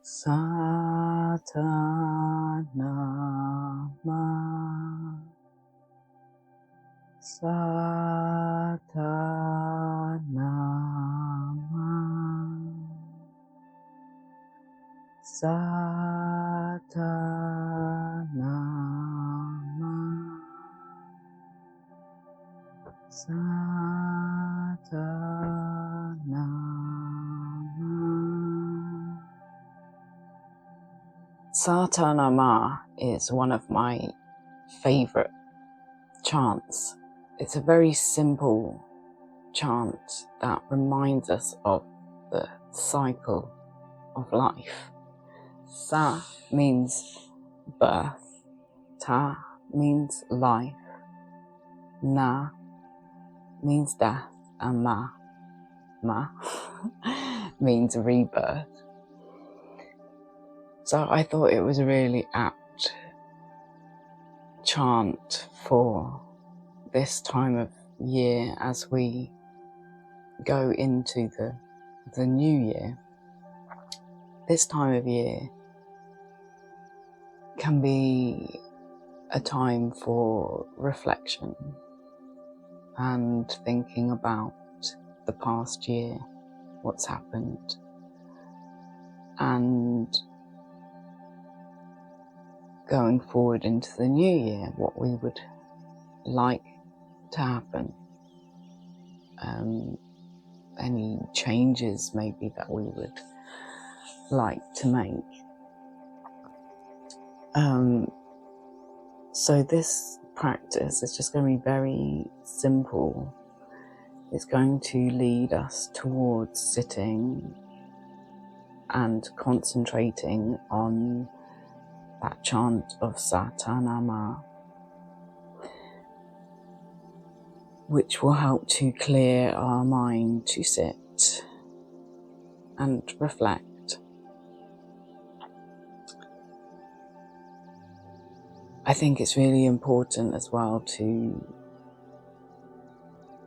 Satanama, Satanama, Satanama, Satanama. Satanama is one of my favorite chants. It's a very simple chant that reminds us of the cycle of life. Sa means birth, ta means life, na means death, and ma means rebirth. So I thought it was a really apt chant for this time of year as we go into the new year. This time of year can be a time for reflection and thinking about the past year, what's happened, and going forward into the new year, what we would like to happen, any changes maybe that we would like to make. So this practice is just going to be very simple. It's going to lead us towards sitting and concentrating on that chant of Satanama, which will help to clear our mind to sit and reflect. I think it's really important as well to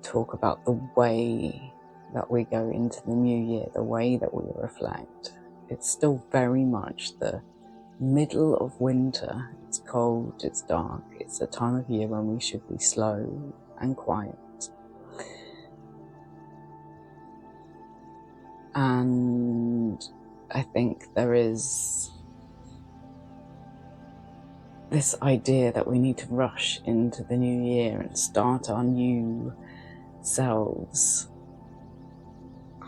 talk about the way that we go into the new year, the way that we reflect. It's still very much the middle of winter. It's cold, it's dark, it's a time of year when we should be slow and quiet. And I think there is this idea that we need to rush into the new year and start our new selves,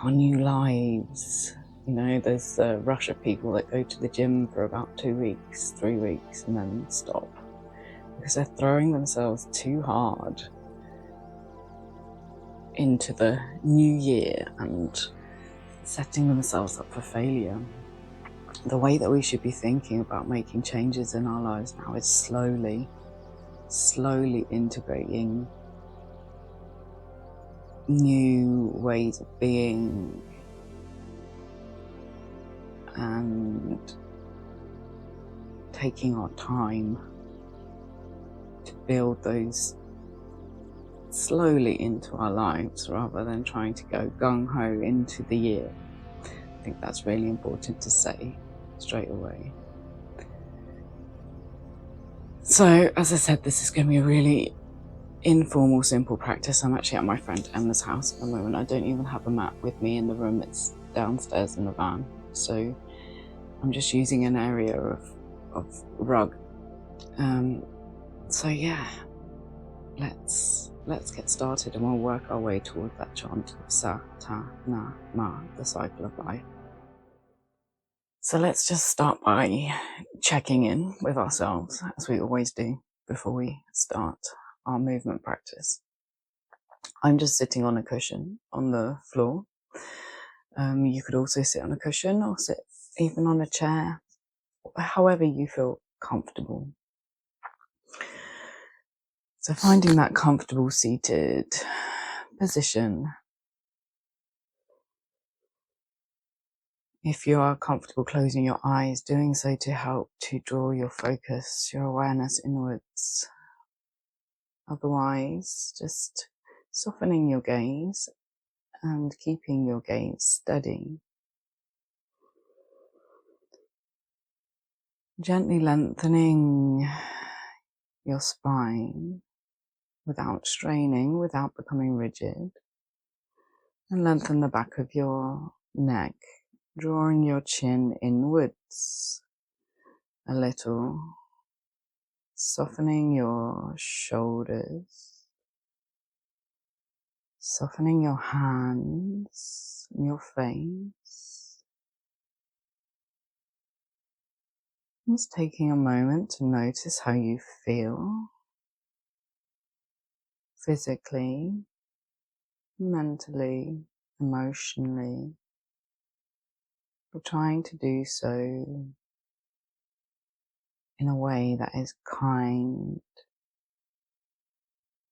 our new lives. You know, there's a rush of people that go to the gym for about 2 weeks, 3 weeks, and then stop because they're throwing themselves too hard into the new year and setting themselves up for failure. The way that we should be thinking about making changes in our lives now is slowly integrating new ways of being and taking our time to build those slowly into our lives rather than trying to go gung-ho into the year. I think that's really important to say straight away. So, as I said, this is going to be a really informal, simple practice. I'm actually at my friend Emma's house at the moment. I don't even have a mat with me in the room. It's downstairs in the van. So I'm just using an area of rug. So yeah, let's get started and we'll work our way toward that chant of Sa, Ta, Na, Ma, the cycle of life. So let's just start by checking in with ourselves, as we always do before we start our movement practice. I'm just sitting on a cushion on the floor. You could also sit on a cushion or sit even on a chair, however you feel comfortable. So finding that comfortable seated position. If you are comfortable closing your eyes, doing so to help to draw your focus, your awareness inwards. Otherwise, just softening your gaze and keeping your gaze steady. Gently lengthening your spine without straining, without becoming rigid. And lengthen the back of your neck, drawing your chin inwards a little, softening your shoulders, softening your hands and your face. Just taking a moment to notice how you feel physically, mentally, emotionally. We're trying to do so in a way that is kind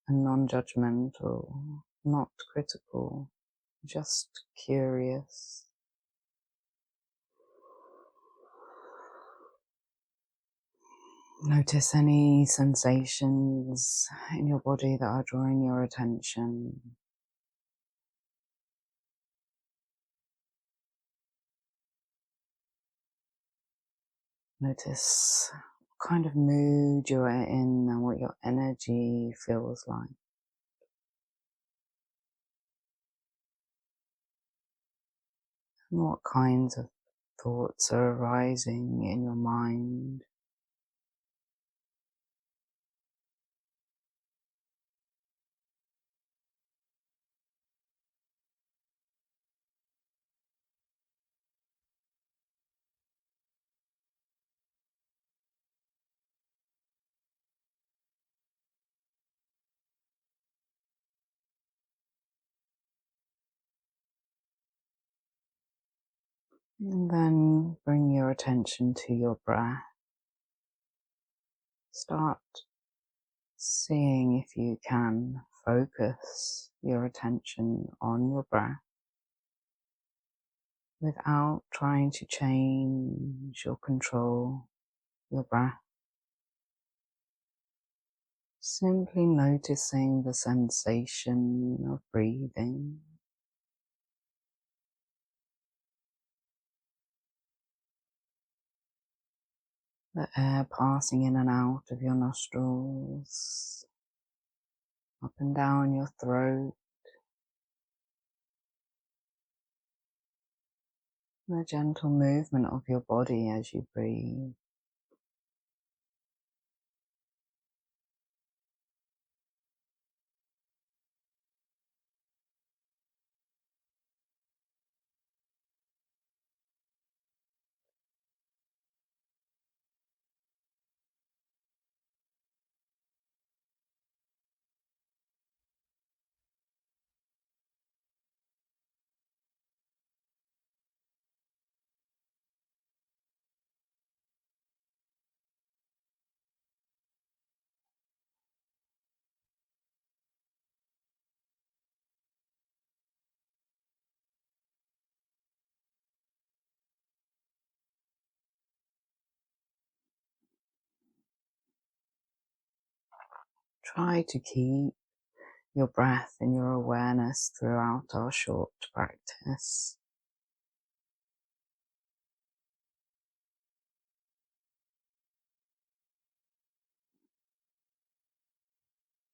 and non-judgmental, not critical, just curious. Notice any sensations in your body that are drawing your attention. Notice what kind of mood you're in and what your energy feels like. And what kinds of thoughts are arising in your mind. And then bring your attention to your breath. Start seeing if you can focus your attention on your breath without trying to change or control your breath. Simply noticing the sensation of breathing. The air passing in and out of your nostrils, up and down your throat, the gentle movement of your body as you breathe. Try to keep your breath and your awareness throughout our short practice.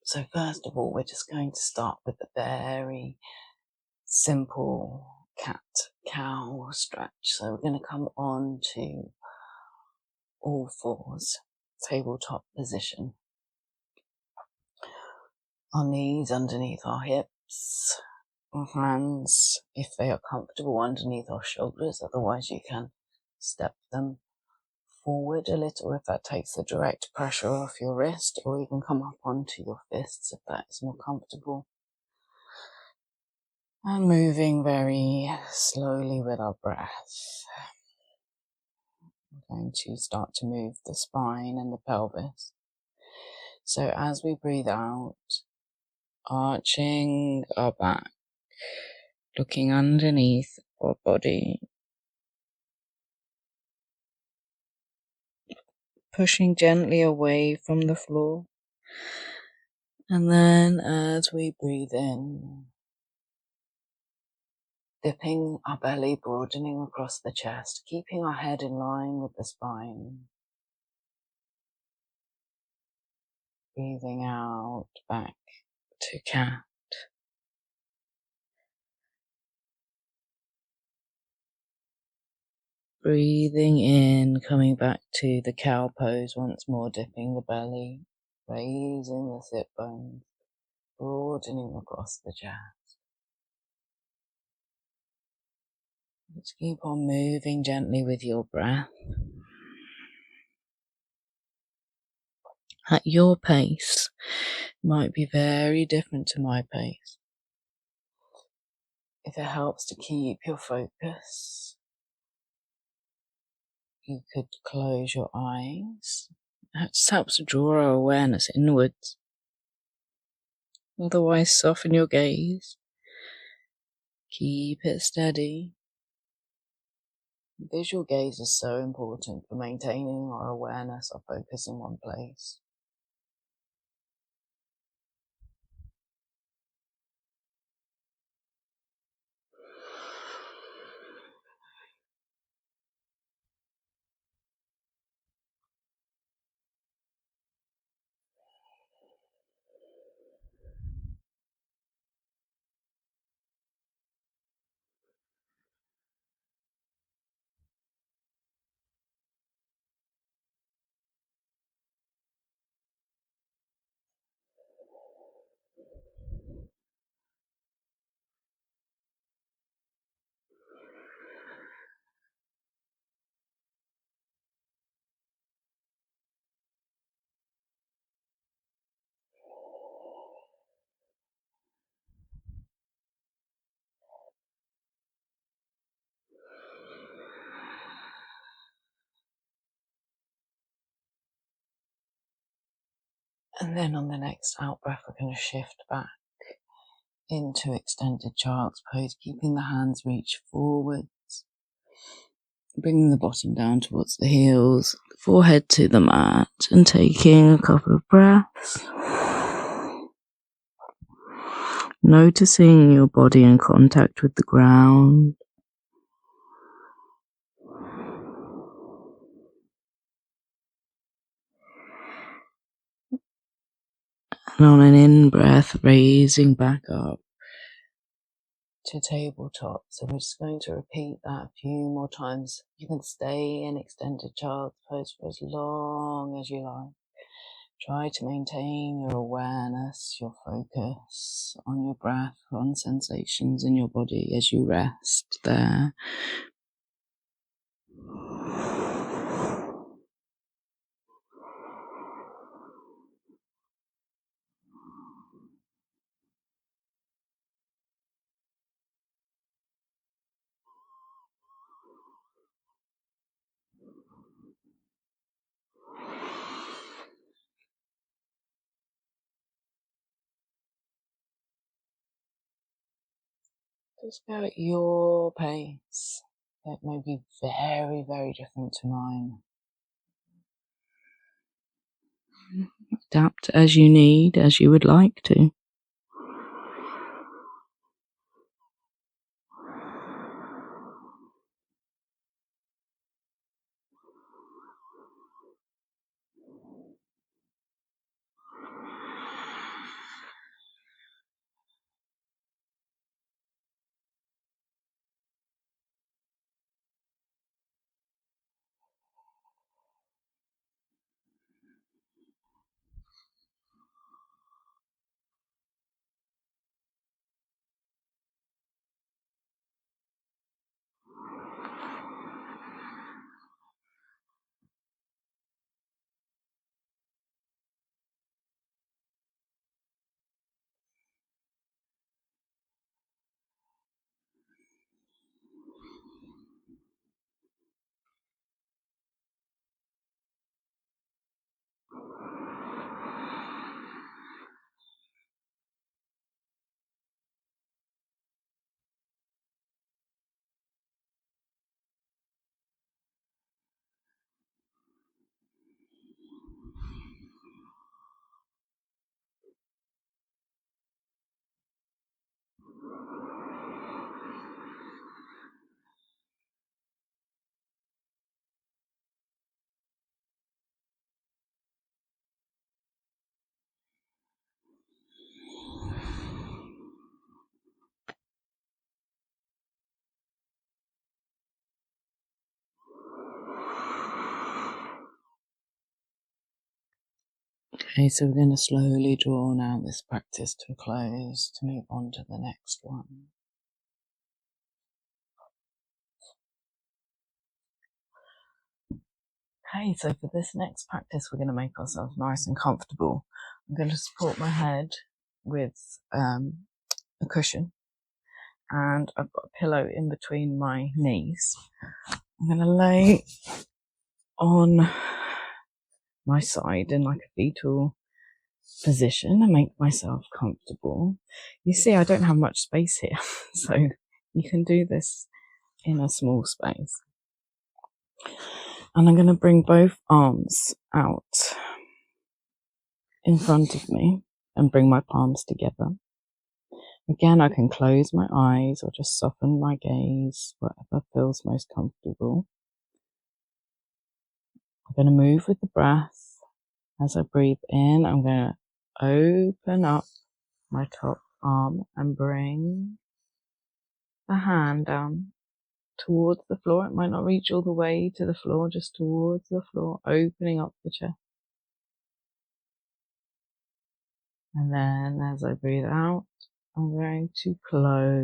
So first of all, we're just going to start with the very simple cat-cow stretch. So we're going to come on to all fours, tabletop position. Our knees underneath our hips, our hands, if they are comfortable, underneath our shoulders. Otherwise you can step them forward a little if that takes the direct pressure off your wrist, or you can come up onto your fists if that is more comfortable. And moving very slowly with our breath. We're going to start to move the spine and the pelvis. So as we breathe out, arching our back, looking underneath our body, pushing gently away from the floor. And then as we breathe in, dipping our belly, broadening across the chest, keeping our head in line with the spine. Breathing out back to cat. Breathing in, coming back to the cow pose once more, dipping the belly, raising the sit bones, broadening across the chest. Let's keep on moving gently with your breath. At your pace, might be very different to my pace. If it helps to keep your focus, you could close your eyes. That just helps to draw our awareness inwards. Otherwise, soften your gaze. Keep it steady. Visual gaze is so important for maintaining our awareness, our focus in one place. And then on the next out breath, we're going to shift back into extended child's pose, keeping the hands reach forwards, bringing the bottom down towards the heels, forehead to the mat, and taking a couple of breaths. Noticing your body in contact with the ground. And on an in-breath, raising back up to tabletop. So we're just going to repeat that a few more times. You can stay in extended child's pose for as long as you like. Try to maintain your awareness, your focus on your breath, on sensations in your body as you rest there. Just go at your pace. It may be very, very different to mine. Adapt as you need, as you would like to. Okay, so we're going to slowly draw now this practice to a close to move on to the next one. Okay, so for this next practice, we're going to make ourselves nice and comfortable. I'm going to support my head with a cushion, and I've got a pillow in between my knees. I'm going to lay on my side in like a fetal position and make myself comfortable. You see, I don't have much space here, so you can do this in a small space. And I'm going to bring both arms out in front of me and bring my palms together. Again, I can close my eyes or just soften my gaze, whatever feels most comfortable. I'm going to move with the breath. As I breathe in, I'm going to open up my top arm and bring the hand down towards the floor. It might not reach all the way to the floor, just towards the floor, opening up the chest. And then as I breathe out, I'm going to close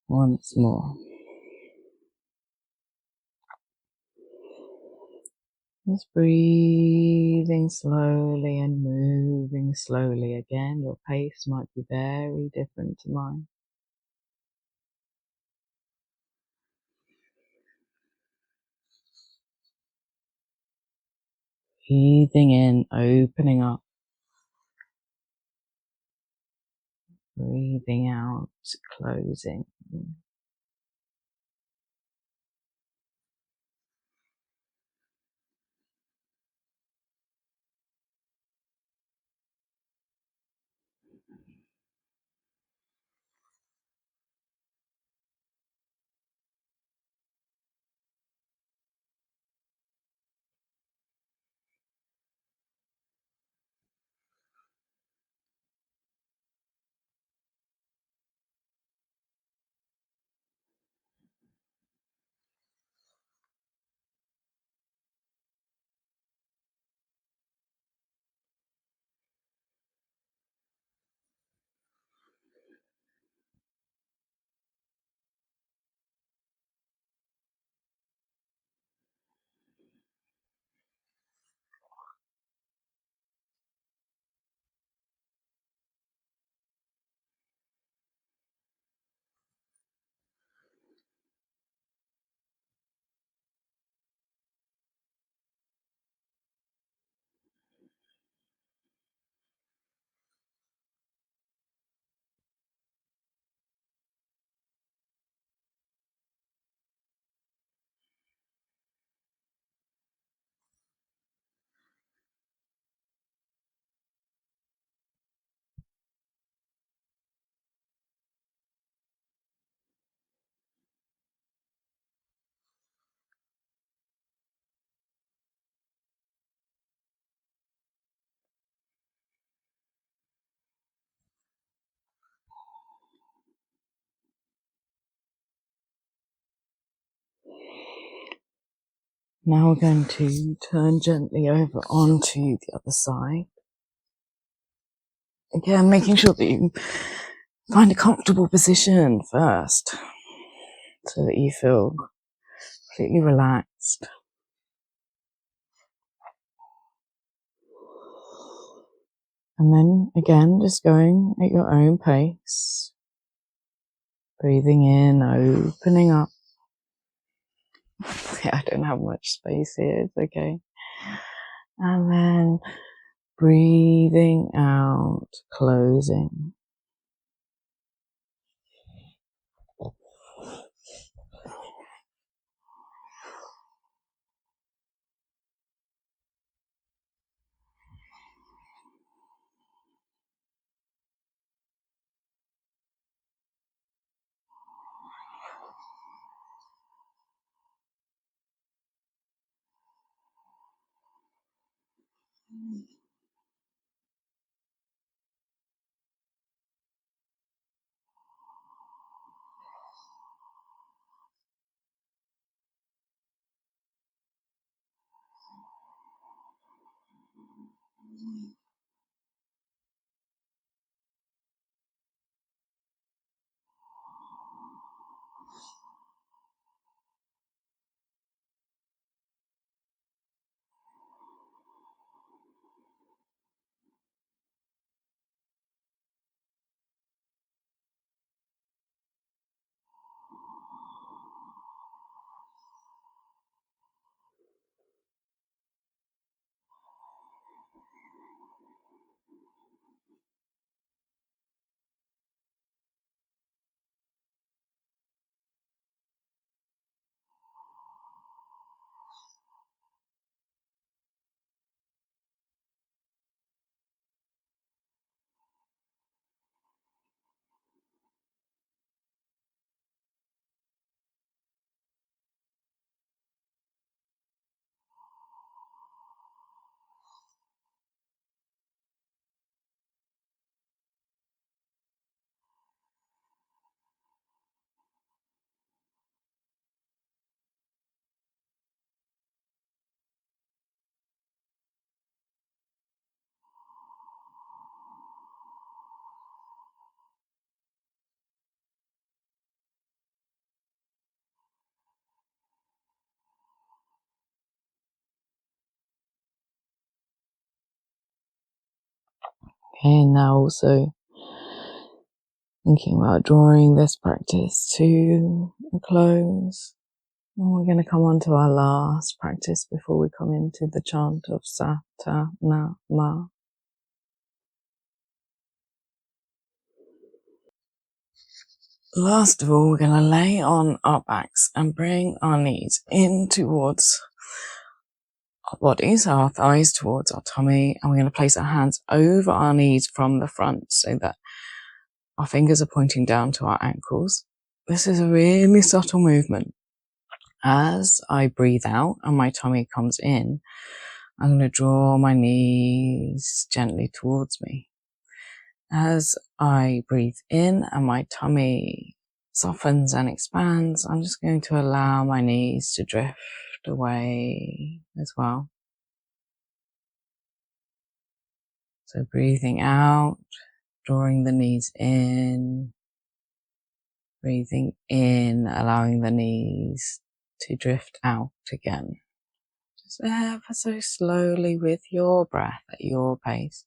once more. Just breathing slowly and moving slowly. Again, your pace might be very different to mine. Breathing in, opening up. Breathing out, closing. Now we're going to turn gently over onto the other side. Again, making sure that you find a comfortable position first so that you feel completely relaxed. And then again, just going at your own pace. Breathing in, opening up. I don't have much space here, it's okay. And then breathing out, closing. Okay, now also thinking about drawing this practice to a close. And we're going to come on to our last practice before we come into the chant of Sa, Ta, Na, Ma. Last of all, we're going to lay on our backs and bring our knees in towards our bodies, our thighs towards our tummy, and we're going to place our hands over our knees from the front so that our fingers are pointing down to our ankles. This is a really subtle movement. As I breathe out and my tummy comes in, I'm going to draw my knees gently towards me. As I breathe in and my tummy softens and expands, I'm just going to allow my knees to drift away as well. So breathing out, drawing the knees in, breathing in, allowing the knees to drift out again. Just ever so slowly with your breath at your pace.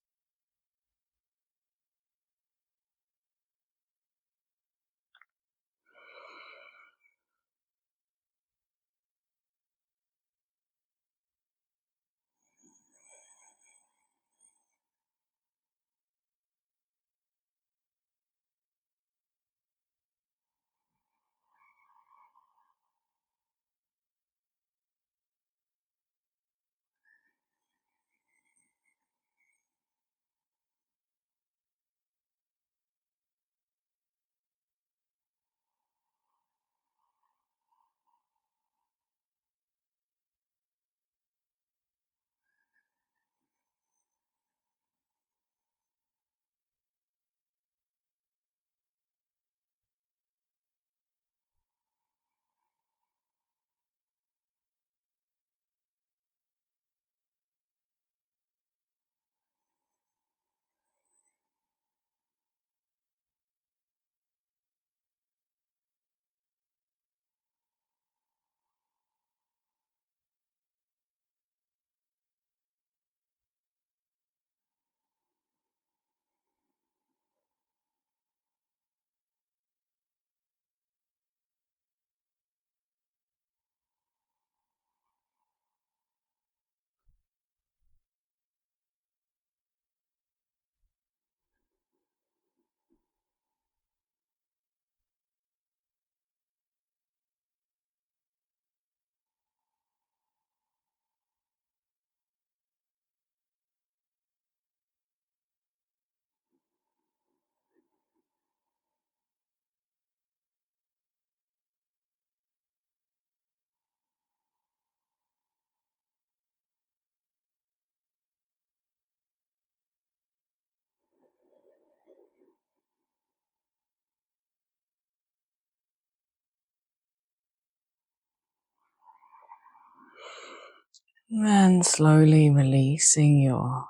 And slowly releasing your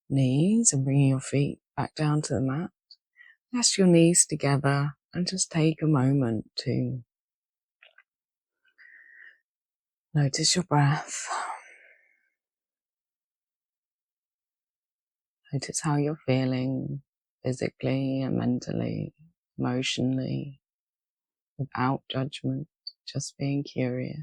knees and bringing your feet back down to the mat. Press your knees together and just take a moment to notice your breath. Notice how you're feeling physically and mentally, emotionally, without judgment, just being curious.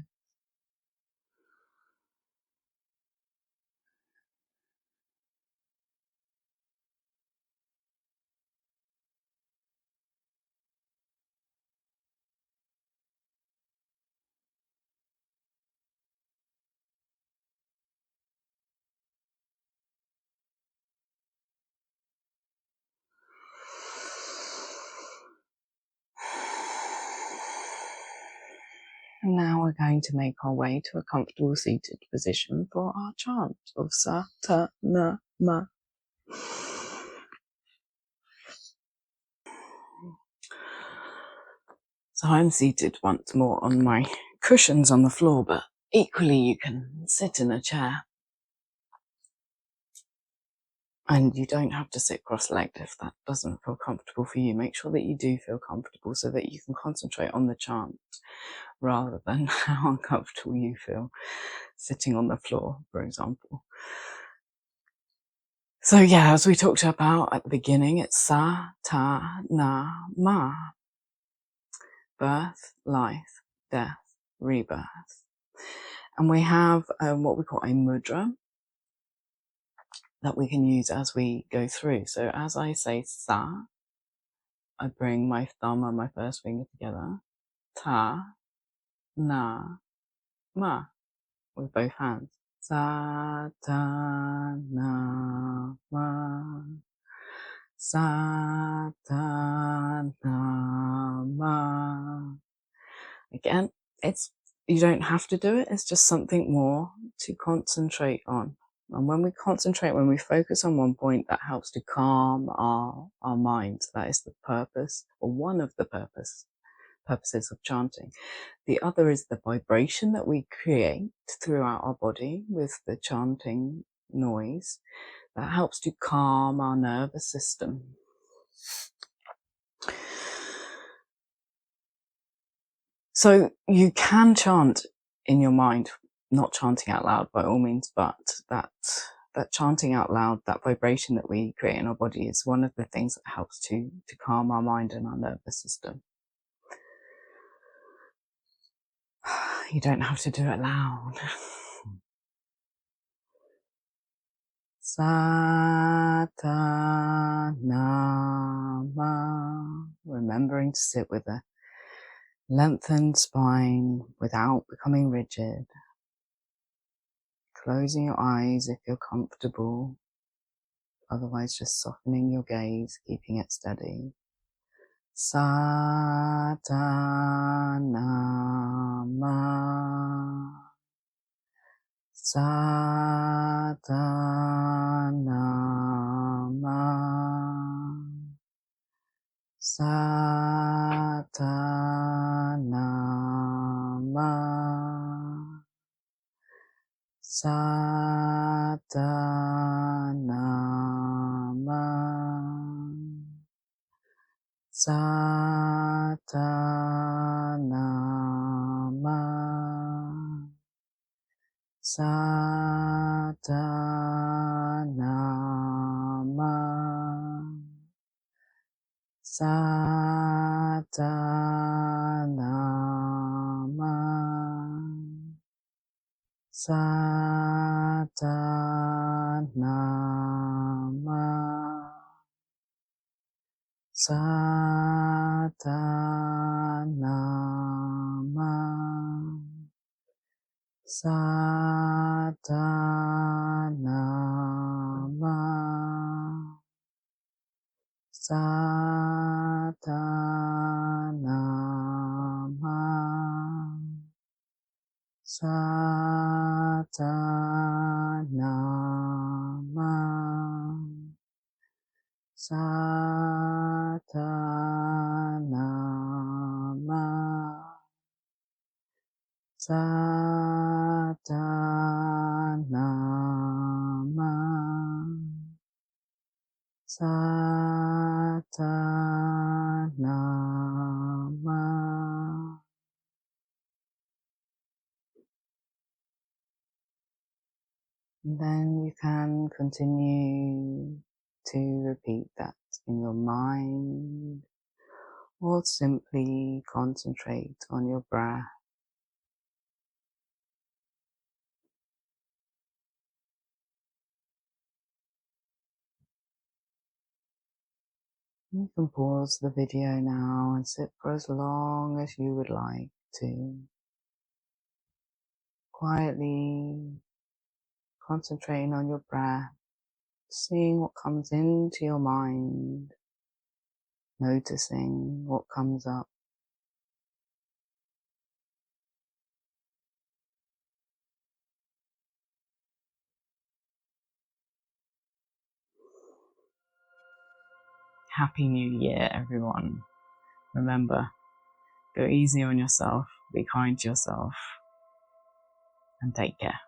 And now we're going to make our way to a comfortable seated position for our chant of Sa, Ta, Na, Ma. So I'm seated once more on my cushions on the floor, but equally you can sit in a chair. And you don't have to sit cross-legged if that doesn't feel comfortable for you. Make sure that you do feel comfortable so that you can concentrate on the chant rather than how uncomfortable you feel sitting on the floor, for example. So yeah, as we talked about at the beginning, it's Sa, Ta, Na, Ma. Birth, life, death, rebirth. And we have what we call a mudra that we can use as we go through. So as I say Sa, I bring my thumb and my first finger together. Ta, Na, Ma, with both hands. Sa, ta, na, ma. Sa, ta, na, ma. Again, you don't have to do it. It's just something more to concentrate on. And when we concentrate, when we focus on one point, that helps to calm our minds. That is the purpose, or one of the purposes of chanting. The other is the vibration that we create throughout our body with the chanting noise. That helps to calm our nervous system. So you can chant in your mind, not chanting out loud by all means, but that chanting out loud, that vibration that we create in our body is one of the things that helps to calm our mind and our nervous system. You don't have to do it loud. Sa, ta, na, ma. Remembering to sit with a lengthened spine without becoming rigid. Closing your eyes if you're comfortable. Otherwise, just softening your gaze, keeping it steady. Sa, ta, na, ma. Sa, ta, na, ma. Sa, ta, na, ma. Sa, ta, na, ma. Sa, ta, na, ma. Sa, ta, na, ma. Sa, ta, na, ma. Sa, ta, na, ma. Sa, ta, na, ma. Sa, ta, na, ma. Sa, ta, na, ma. Sa, ta, na, ma. Sa, ta, na, ma. Sa, ta, na, ma. Satanama. And then you can continue to repeat that in your mind, or simply concentrate on your breath. You can pause the video now and sit for as long as you would like to. Quietly concentrating on your breath, seeing what comes into your mind, noticing what comes up. Happy New Year, everyone. Remember, go easy on yourself, be kind to yourself, and take care.